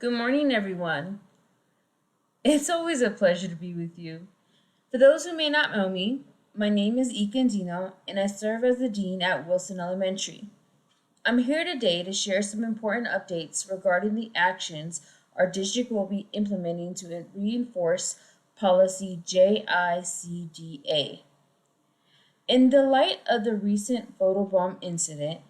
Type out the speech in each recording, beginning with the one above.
Good morning, everyone. It's always a pleasure to be with you. For those who may not know me, my name is Ika Dino, and I serve as the Dean at Wilson Elementary. I'm here today to share some important updates regarding the actions our district will be implementing to reinforce policy JICDA. In the light of the recent photobomb incident,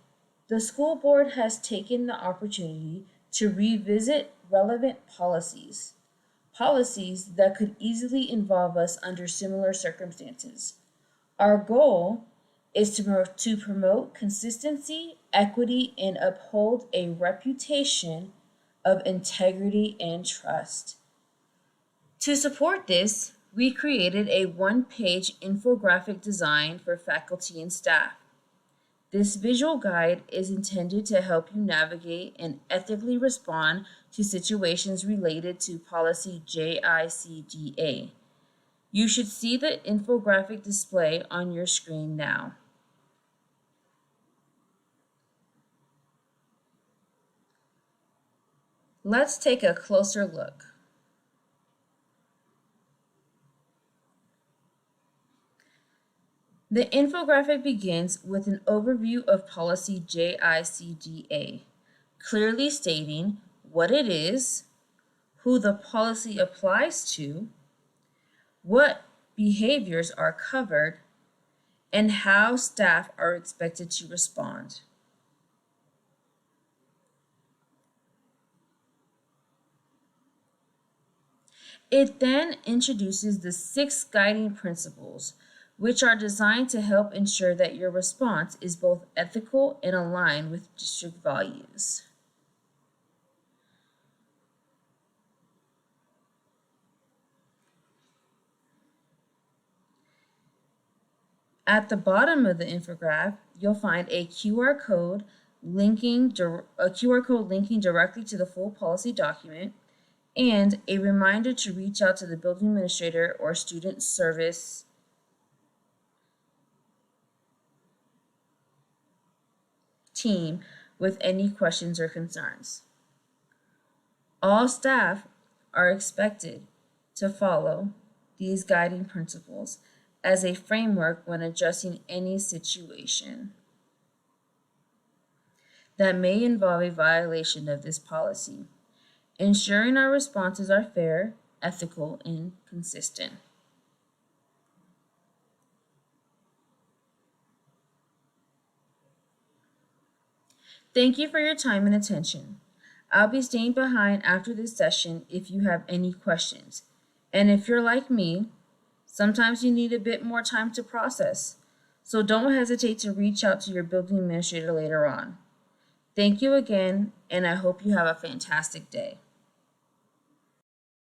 the school board has taken the opportunity to revisit relevant policies that could easily involve us under similar circumstances. Our goal is to promote consistency, equity, and uphold a reputation of integrity and trust. To support this, we created a one-page infographic design for faculty and staff. This visual guide is intended to help you navigate and ethically respond to situations related to policy JICDA. You should see the infographic display on your screen now. Let's take a closer look. The infographic begins with an overview of policy JICDA, clearly stating what it is, who the policy applies to, what behaviors are covered, and how staff are expected to respond. It then introduces the 6 guiding principles, which are designed to help ensure that your response is both ethical and aligned with district values. At the bottom of the infographic, you'll find a QR code linking directly to the full policy document and a reminder to reach out to the building administrator or student service team with any questions or concerns. All staff are expected to follow these guiding principles as a framework when addressing any situation that may involve a violation of this policy, ensuring our responses are fair, ethical, and consistent. Thank you for your time and attention. I'll be staying behind after this session if you have any questions. And if you're like me, sometimes you need a bit more time to process. So don't hesitate to reach out to your building administrator later on. Thank you again, and I hope you have a fantastic day.